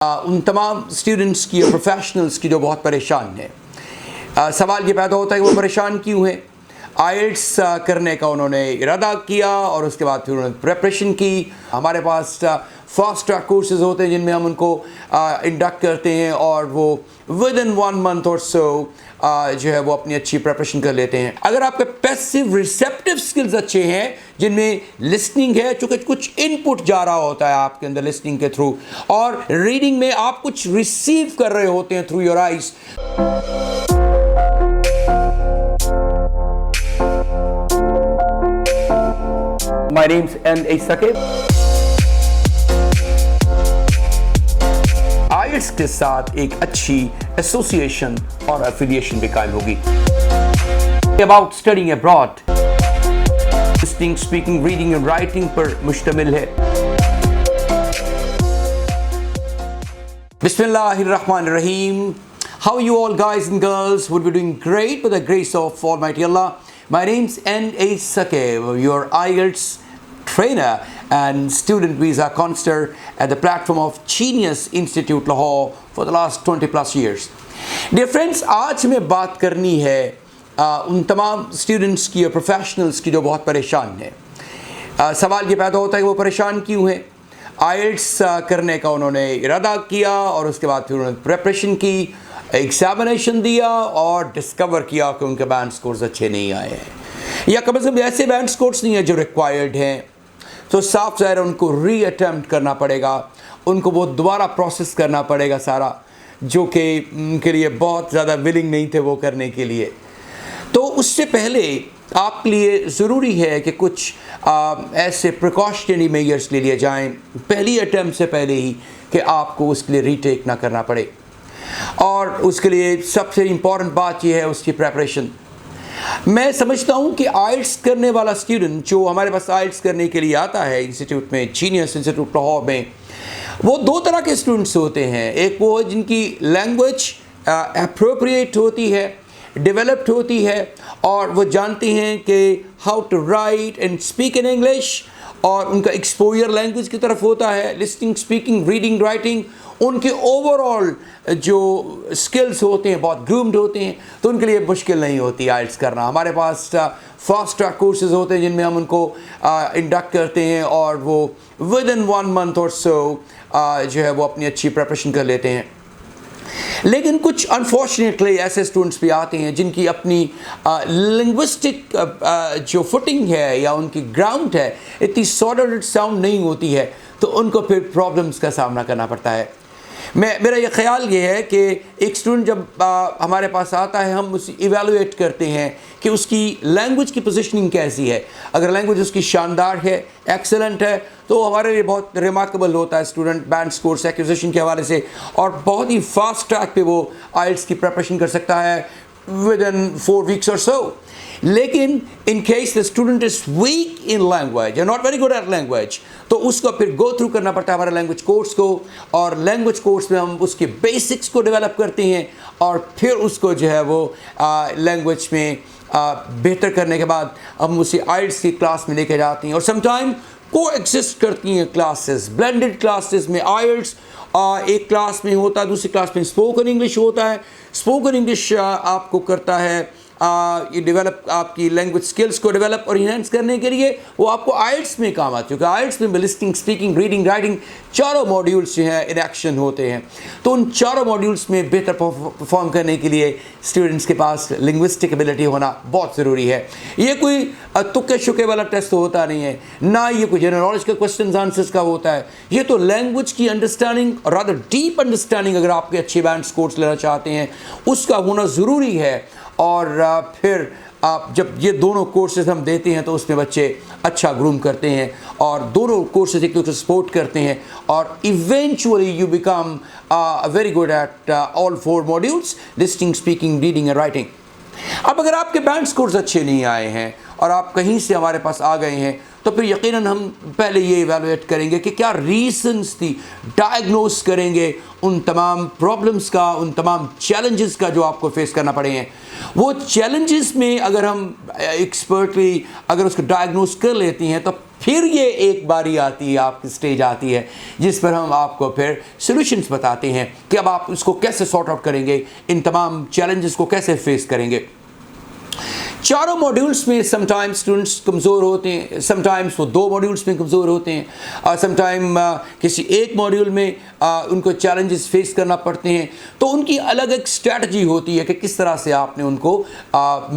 उन तमाम स्टूडेंट्स की और प्रोफेशनल्स की जो बहुत परेशान हैं। सवाल ये पैदा होता है कि वो परेशान क्यों हैं। आईएलटीएस करने का उन्होंने इरादा किया और उसके बाद फिर उन्होंने प्रेपरेशन की। हमारे पास फास्ट ट्रैक कोर्सेज होते हैं जिनमें हम उनको इंडक्ट करते हैं और वो विद इन 1 मंथ और सो जो है वो अपनी अच्छी प्रेपरेशन कर लेते हैं। अगर आपके पैसिव रिसेप्टिव स्किल्स अच्छे हैं जिनमें लिसनिंग है, चूँकि कुछ इनपुट जा रहा होता है आपके अंदर लिसनिंग के थ्रू, और रीडिंग में आप कुछ रिसीव कर रहे होते हैं through your eyes. My name's N.A. Sakib. IELTS के साथ एक अच्छी एसोसिएशन और एफिलिएशन भी कायम होगी। About studying abroad, listening, speaking, reading and writing पर मुश्तमिल है। Bismillahirrahmanirrahim. How are you all, guys and girls? Would be doing great with the grace of Almighty Allah. My name's N.A. Sakib, your IELTS trainer and student visa counselor at the platform of Genius Institute Lahore for the last 20 plus years. Dear friends, आज हमें बात करनी है उन तमाम students की और professionals की जो बहुत परेशान हैं। सवाल ये पैदा होता है कि वो परेशान क्यों हैं। आईएलटीएस करने का उन्होंने इरादा किया और उसके बाद फिर उन्होंने प्रेपरेशन की, एग्जामिनेशन दिया और डिस्कवर किया कि उनके बैंड स्कोर्स अच्छे नहीं आए हैं या कम से कम ऐसे बैंड स्कोर्स नहीं है जो रिक्वायर्ड हैं। तो साफ ज़ाहिर उनको री अटैम्प्ट करना पड़ेगा, उनको वो दोबारा प्रोसेस करना पड़ेगा सारा, जो कि उनके लिए बहुत ज़्यादा विलिंग नहीं थे वो करने के लिए। तो उससे पहले आपके लिए ज़रूरी है कि कुछ ऐसे प्रिकॉशनरी मेजर्स ले लिए जाएं पहली अटैम्प्ट से पहले ही, कि आपको उसके लिए रीटेक ना करना पड़े। और उसके लिए सबसे इम्पॉर्टेंट बात यह है उसकी प्रेपरेशन। मैं समझता हूँ कि आईएलटीएस करने वाला स्टूडेंट जो हमारे पास आईएलटीएस करने के लिए आता है इंस्टीट्यूट में, जीनियस इंस्टीट्यूट लाहौर में, वो दो तरह के स्टूडेंट्स होते हैं। एक वो जिनकी लैंग्वेज एप्रोप्रिएट होती है, डेवलप्ड होती है और वो जानते हैं कि how to write and speak in English, और उनका एक्सपोजर लैंग्वेज की तरफ होता है, लिसनिंग, स्पीकिंग, रीडिंग, राइटिंग, उनके ओवरऑल जो स्किल्स होते हैं बहुत ग्रूम्ड होते हैं, तो उनके लिए मुश्किल नहीं होती आईएलटीएस करना। हमारे पास फास्ट ट्रैक कोर्सेज होते हैं जिनमें हम उनको इंडक्ट करते हैं और वो विद इन 1 मंथ और सो जो है वो अपनी अच्छी प्रेपरेशन कर लेते हैं। लेकिन कुछ अनफॉर्चुनेटली ऐसे स्टूडेंट्स भी आते हैं जिनकी अपनी लिंग्विस्टिक जो फुटिंग है या उनकी ग्राउंड है इतनी सॉलिड साउंड नहीं होती है, तो उनको फिर प्रॉब्लम्स का सामना करना पड़ता है। मेरा ये ख्याल ये है कि एक स्टूडेंट जब हमारे पास आता है, हम उसे इवेलुएट करते हैं कि उसकी लैंग्वेज की पोजीशनिंग कैसी है। अगर लैंग्वेज उसकी शानदार है, एक्सेलेंट है, तो हमारे लिए बहुत रिमार्केबल होता है स्टूडेंट बैंड स्कोर्स एक्विजिशन के हवाले से, और बहुत ही फास्ट ट्रैक पे वो आईएलटीएस की प्रिपरेशन कर सकता है विद इन 4 वीक्स और सो। लेकिन in case the student is weak in language, not very good at language, तो उसको फिर गो थ्रू करना पड़ता है हमारे लैंग्वेज कोर्स को, और लैंग्वेज कोर्स में हम उसके बेसिक्स को डेवलप करते हैं और फिर उसको जो है वो लैंग्वेज में बेहतर करने के बाद हम उसे आईएलटीएस की क्लास में लेके जाते हैं। और समटाइम को एग्जिस्ट करती हैं क्लासेस, ब्लेंडेड क्लासेस में आईएलटीएस एक क्लास में होता है, दूसरी क्लास में स्पोकन इंग्लिश होता है। स्पोकन इंग्लिश आपको करता है ये डेवलप आपकी लैंग्वेज स्किल्स को डेवलप और इन्हेंस करने के लिए, वो आपको आईएलटीएस में काम आती है, क्योंकि आईएलटीएस में लिसनिंग, स्पीकिंग, रीडिंग, राइटिंग चारों मॉड्यूल्स जो हैं इन एक्शन होते हैं। तो उन चारों मॉड्यूल्स में बेहतर परफॉर्म करने के लिए स्टूडेंट्स के पास लिंग्विस्टिक एबिलिटी होना बहुत ज़रूरी है। ये कोई तुक्के शुक्के वाला टेस्ट होता नहीं है, ना ये कोई जनरल नॉलेज का क्वेश्चन आंसर्स का होता है। ये तो लैंग्वेज की अंडरस्टैंडिंग और रादर डीप अंडरस्टैंडिंग अगर आपके अच्छे बैंड स्कोर्स लेना चाहते हैं उसका होना ज़रूरी है। और फिर आप जब ये दोनों कोर्सेज हम देते हैं तो उसमें बच्चे अच्छा ग्रूम करते हैं और दोनों कोर्सेज एक दूसरे सपोर्ट करते हैं, और eventually you become very good at all 4 modules, listening, speaking, reading and writing. अब अगर आपके बैंड स्कोर्स अच्छे नहीं आए हैं और आप कहीं से हमारे पास आ गए हैं, तो फिर यकीनन हम पहले ये इवैल्यूएट करेंगे कि क्या रीजंस थी, डायग्नोस करेंगे उन तमाम प्रॉब्लम्स का, उन तमाम चैलेंजेस का जो आपको फेस करना पड़े हैं। वो चैलेंजेस में अगर हम एक्सपर्टली अगर उसको डायग्नोस कर लेती हैं तो फिर ये एक बारी आती है, आपकी स्टेज आती है जिस पर हम आपको फिर सॉल्यूशंस बताते हैं कि अब आप इसको कैसे सॉर्ट आउट करेंगे, इन तमाम चैलेंजेस को कैसे फेस करेंगे। चारों मॉड्यूल्स में समटाइम्स स्टूडेंट्स कमज़ोर होते हैं, समटाइम्स वो 2 मॉड्यूल्स में कमज़ोर होते हैं, और समटाइम किसी एक मॉड्यूल में उनको चैलेंजेस फेस करना पड़ते हैं। तो उनकी अलग एक स्ट्रैटेजी होती है कि किस तरह से आपने उनको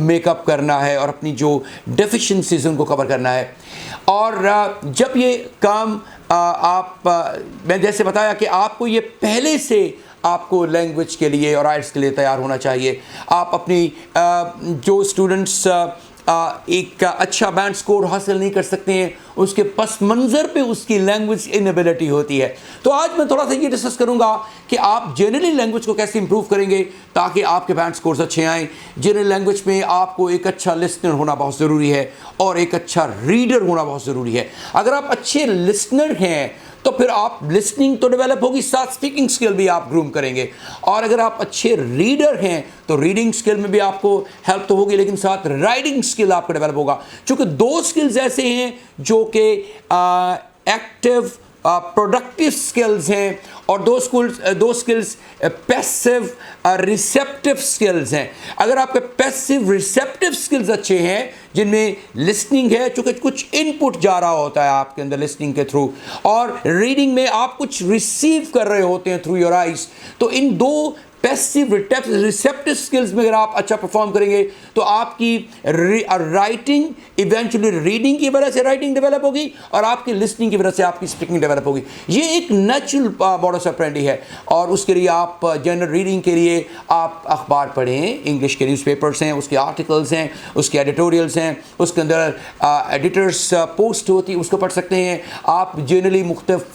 मेकअप करना है और अपनी जो डेफिशिएंसीज उनको कवर करना है। और जब ये काम मैं जैसे बताया कि आपको ये पहले से आपको लैंग्वेज के लिए और आइल्स के लिए तैयार होना चाहिए। आप अपनी जो स्टूडेंट्स एक अच्छा बैंड स्कोर हासिल नहीं कर सकते हैं, उसके पस मंज़र पे उसकी लैंग्वेज इनएबिलिटी होती है। तो आज मैं थोड़ा सा ये डिस्कस करूंगा कि आप जनरली लैंग्वेज को कैसे इंप्रूव करेंगे ताकि आपके बैंड स्कोर्स अच्छे आएँ। जनरल लैंग्वेज में आपको एक अच्छा लिसनर होना बहुत ज़रूरी है और एक अच्छा रीडर होना बहुत ज़रूरी है। अगर आप अच्छे लिसनर हैं तो फिर आप लिसनिंग तो डेवलप होगी, साथ स्पीकिंग स्किल भी आप ग्रूम करेंगे। और अगर आप अच्छे रीडर हैं तो रीडिंग स्किल में भी आपको हेल्प तो होगी, लेकिन साथ राइटिंग स्किल आपका डेवलप होगा। चूँकि 2 स्किल्स ऐसे हैं जो कि एक्टिव प्रोडक्टिव स्किल्स हैं और 2 स्किल्स पैसिव रिसेप्टिव स्किल्स हैं। अगर आपके पैसिव रिसेप्टिव स्किल्स अच्छे हैं जिनमें लिसनिंग है, चूँकि कुछ इनपुट जा रहा होता है आपके अंदर लिसनिंग के थ्रू, और रीडिंग में आप कुछ रिसीव कर रहे होते हैं थ्रू योर आइज, तो इन 2 पैसिव रिसेप्टिव स्किल्स में अगर आप अच्छा परफॉर्म करेंगे तो आपकी राइटिंग इवेंचुअली रीडिंग की वजह से राइटिंग डेवलप होगी और आपकी लिसनिंग की वजह से आपकी स्पीकिंग डेवलप होगी। ये एक नेचुरल मॉडस ऑपरेंडी है। और उसके लिए आप जनरल रीडिंग के लिए आप अखबार पढ़ें, इंग्लिश के न्यूज़पेपर्स हैं, उसके आर्टिकल्स हैं, उसके एडिटोरियल्स हैं, उसके अंदर एडिटर्स पोस्ट होती है उसको पढ़ सकते हैं। आप जनरली मुख्तलिफ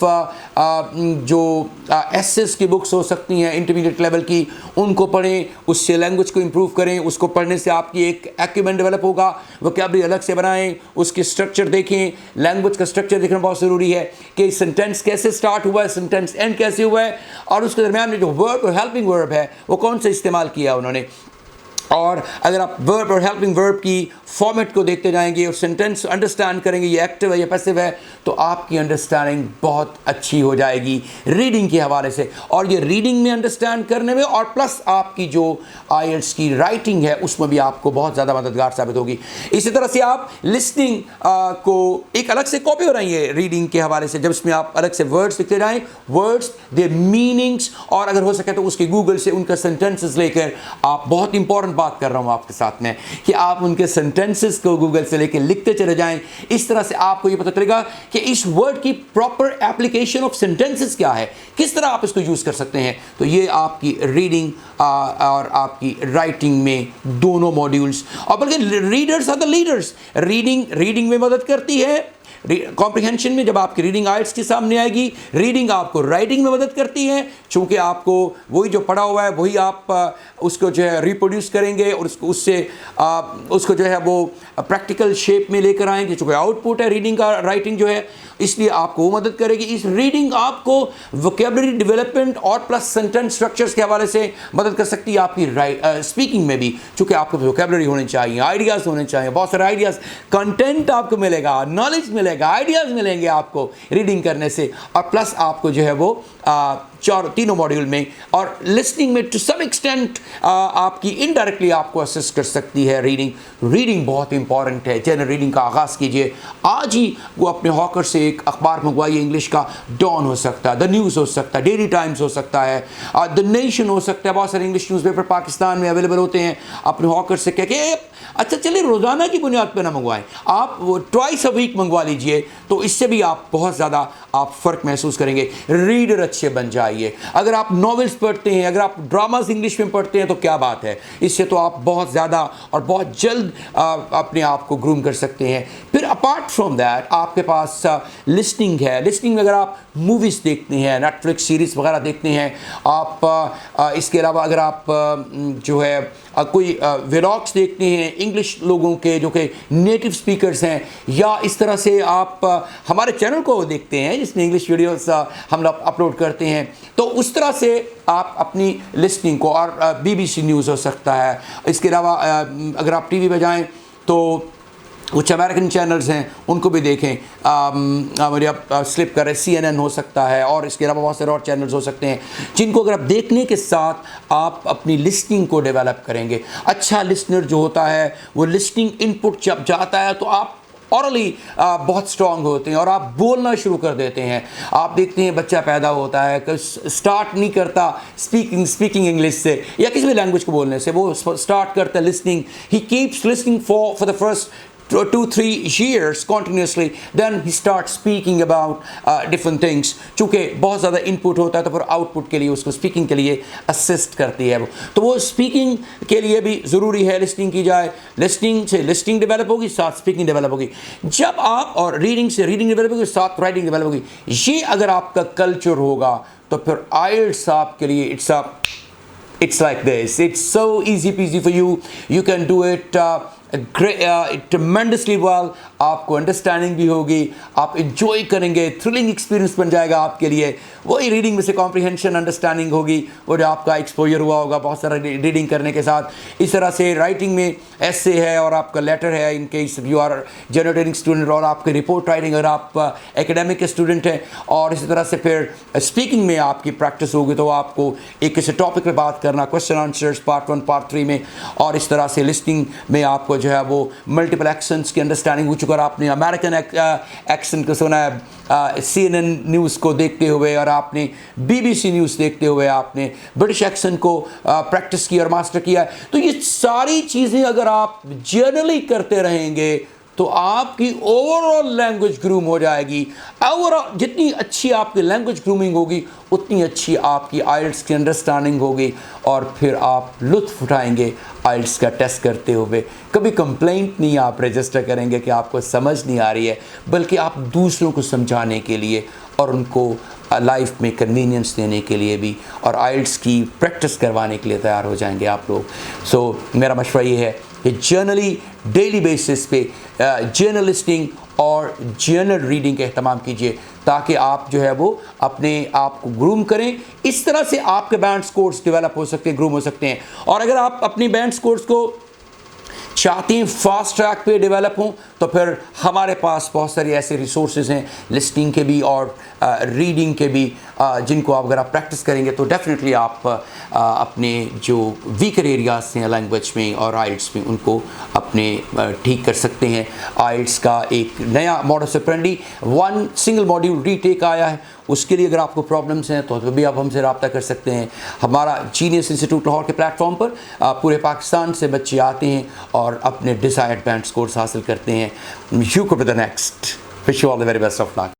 जो एसेस की बुक्स हो सकती हैं इंटरमीडिएट लेवल की, उनको पढ़ें, उससे लैंग्वेज को इंप्रूव करें। उसको पढ़ने से आपकी एक एक्यूमेंट डेवलप होगा। वोकैबुलरी अलग से बनाएं, उसके स्ट्रक्चर देखें। लैंग्वेज का स्ट्रक्चर देखना बहुत ज़रूरी है कि सेंटेंस कैसे स्टार्ट हुआ है, सेंटेंस एंड कैसे हुआ है, और उसके दरमियान में जो वर्ब और हेल्पिंग वर्ब है वो कौन सा इस्तेमाल किया उन्होंने। और अगर आप वर्ब और हेल्पिंग वर्ब की फॉर्मेट को देखते जाएंगे और सेंटेंस अंडरस्टैंड करेंगे ये एक्टिव है या पैसिव है, तो आपकी अंडरस्टैंडिंग बहुत अच्छी हो जाएगी रीडिंग के हवाले से। और ये रीडिंग में अंडरस्टैंड करने में और प्लस आपकी जो आईएलटीएस की राइटिंग है उसमें भी आपको बहुत ज़्यादा मददगार साबित होगी। इसी तरह से आप लिसनिंग को एक अलग से कॉपी हो रही है रीडिंग के हवाले से, जब इसमें आप अलग से वर्ड्स लिखते जाएँ, वर्ड्स दे मीनिंग्स, और अगर हो सके तो उसके गूगल से उनका सेंटेंसेस लेकर, आप बहुत इंपॉर्टेंट बात कर रहा हूं आपके साथ में कि आप उनके सेंटेंसेस को गूगल से लेके लिखते चले जाएं। इस तरह से आपको ये पता चलेगा कि इस वर्ड की प्रॉपर एप्लीकेशन ऑफ सेंटेंसेस क्या है, किस तरह आप इसको यूज कर सकते हैं। तो ये आपकी रीडिंग और आपकी राइटिंग में दोनों मॉड्यूल्स, और बल्कि readers are the leaders. Reading में मदद करती है, कॉम्प्रिहेंशन में जब आपकी रीडिंग आइल्स के सामने आएगी, रीडिंग आपको राइटिंग में मदद करती है, चूंकि आपको वही जो पढ़ा हुआ है वही आप उसको जो है रिप्रोड्यूस करेंगे और उसको जो है वो प्रैक्टिकल शेप में लेकर आएंगे, चूंकि आउटपुट है रीडिंग का, राइटिंग जो है, इसलिए आपको वो मदद करेगी। इस रीडिंग आपको वोकैबुलरी डेवलपमेंट और प्लस सेंटेंस स्ट्रक्चर्स के हवाले से मदद कर सकती है आपकी स्पीकिंग में भी, चूंकि आपको वोकैबुलरी होनी चाहिए, आइडियाज़ होने चाहिए, बहुत सारे आइडियाज़, कंटेंट आपको मिलेगा, नॉलेज मिलेगा, आइडियाज़ मिलेंगे आपको रीडिंग करने से, और प्लस आपको जो है वो तीनों मॉड्यूल में और लिसनिंग में टू सम एक्सटेंट आपकी इनडायरेक्टली आपको असिस्ट कर सकती है रीडिंग बहुत इंपॉर्टेंट है। जनरल रीडिंग का आगाज़ कीजिए आज ही, वो अपने हॉकर से एक अखबार मंगवाइए, इंग्लिश का डॉन हो सकता है, द न्यूज़ हो सकता है, डेली टाइम्स हो सकता है, द नेशन हो सकता है, बहुत सारे इंग्लिश न्यूज़पेपर पाकिस्तान में अवेलेबल होते हैं। अपने हॉकर से कह के अच्छा चलिए रोज़ाना की बुनियाद पर ना मंगवाएं, आप वो ट्वाइस अ वीक मंगवा लीजिए, तो इससे भी आप बहुत ज़्यादा आप फ़र्क महसूस करेंगे। रीडर अच्छे बन जाइए। अगर आप नॉवेल्स पढ़ते हैं, अगर आप ड्रामास इंग्लिश में पढ़ते हैं तो क्या बात है, इससे तो आप बहुत ज़्यादा और बहुत जल्द अपने आप को ग्रूम कर सकते हैं। फिर अपार्ट फ्रॉम दैट आपके पास लिसनिंग है। लिसनिंग में अगर आप मूवीज़ देखते हैं, नेटफ्लिक्स सीरीज़ वगैरह देखते हैं, आप इसके अलावा अगर आप जो है कोई व्लॉग्स देखते हैं इंग्लिश लोगों के जो कि नेटिव स्पीकर्स हैं, या इस तरह से आप हमारे चैनल को देखते हैं जिसमें इंग्लिश वीडियोस हम लोग अपलोड करते हैं, तो उस तरह से आप अपनी लिसनिंग को, और BBC न्यूज़ हो सकता है। इसके अलावा अगर आप टीवी पे जाएं तो कुछ अमेरिकन चैनल्स हैं उनको भी देखें। मुझे अब स्लिप कर रहे CNN हो सकता है, और इसके अलावा बहुत सारे और चैनल्स हो सकते हैं जिनको अगर आप देखने के साथ आप अपनी लिस्निंग को डेवलप करेंगे। अच्छा लिसनर जो होता है वो लिसनिंग इनपुट जब जाता है तो आप ऑरली बहुत स्ट्रांग होते हैं और आप बोलना शुरू कर देते हैं। आप देखते हैं बच्चा पैदा होता है, स्टार्ट नहीं करता स्पीकिंग इंग्लिश से या किसी भी लैंग्वेज को बोलने से, वो स्टार्ट करता है listening. He keeps listening for the first 2-3 years continuously, then he starts speaking about different things। चूँकि बहुत ज़्यादा इनपुट होता है तो फिर आउटपुट के लिए उसको स्पीकिंग के लिए असिस्ट करती है वो, तो वो स्पीकिंग के लिए भी ज़रूरी है लिसनिंग की जाए। लिसनिंग से लिसनिंग डेवलप होगी, साथ स्पीकिंग डेवलप होगी। जब आप और रीडिंग से रीडिंग डेवलप होगी, साथ राइटिंग डेवलप होगी। ये अगर आपका कल्चर होगा तो फिर IELTS आपके लिए it's like this, it's so easy peasy for you, you can do it tremendously well। आपको अंडरस्टैंडिंग भी होगी, आप इंजॉय करेंगे, थ्रिलिंग एक्सपीरियंस बन जाएगा आपके लिए। वही रीडिंग में से कॉम्प्रिहेंशन अंडरस्टैंडिंग होगी, वो जो आपका एक्सपोजर हुआ होगा बहुत सारा रीडिंग करने के साथ। इस तरह से राइटिंग में ऐसे है और आपका लेटर है in case you are generating student, और आपकी रिपोर्ट राइटिंग अगर आप एकेडमिक स्टूडेंट हैं। और इसी तरह से फिर स्पीकिंग में आपकी प्रैक्टिस होगी तो आपको एक किसी टॉपिक पे बात करना, क्वेश्चन आंसर्स पार्ट 1 पार्ट 3 में। और इस तरह से लिसनिंग में आपको जो है वो मल्टीपल एक्सेंट्स की अंडरस्टैंडिंग हो चुका। आपने अमेरिकन एक्सेंट को सुना है CNN न्यूज़ को देखते हुए, और आपने BBC न्यूज़ देखते हुए आपने ब्रिटिश एक्सेंट को प्रैक्टिस किया और मास्टर किया है। तो ये सारी चीज़ें अगर आप जनरली करते रहेंगे तो आपकी ओवरऑल लैंग्वेज ग्रूम हो जाएगी। ओवरऑल जितनी अच्छी आपकी लैंग्वेज ग्रूमिंग होगी उतनी अच्छी आपकी IELTS की अंडरस्टैंडिंग होगी, और फिर आप लुत्फ़ उठाएंगे IELTS का टेस्ट करते हुए। कभी कंप्लेंट नहीं आप रजिस्टर करेंगे कि आपको समझ नहीं आ रही है, बल्कि आप दूसरों को समझाने के लिए और उनको लाइफ में कन्वीनियंस देने के लिए भी और IELTS की प्रैक्टिस करवाने के लिए तैयार हो जाएंगे आप लोग। सो मेरा मशवरा ये है कि जर्नली डेली बेसिस पे जर्नल लिसनिंग और जर्नल रीडिंग का एहतमाम कीजिए, ताकि आप जो है वो अपने आप को ग्रूम करें। इस तरह से आपके बैंड स्कोर्स डेवलप हो सकते हैं, ग्रूम हो सकते हैं। और अगर आप अपने बैंड स्कोर्स को चाहते हैं फास्ट ट्रैक पे डेवलप हों तो फिर हमारे पास बहुत सारी ऐसे रिसोर्सेज हैं लिसनिंग के भी और रीडिंग के भी, जिनको आप अगर आप प्रैक्टिस करेंगे तो डेफिनेटली आप अपने जो वीकर एरियाज हैं लैंग्वेज में और IELTS में उनको अपने ठीक कर सकते हैं। IELTS का एक नया modus operandi 1 single module retake आया है, उसके लिए अगर आपको प्रॉब्लम्स हैं तो भी आप हमसे रब्ता कर सकते हैं। हमारा जीनियस इंस्टीट्यूट लाहौर के प्लेटफॉर्म पर पूरे पाकिस्तान से बच्चे आते हैं और अपने डिज़ायर्ड बैंड स्कोर्स हासिल करते हैं। You go to the next, wish you all the very best of luck.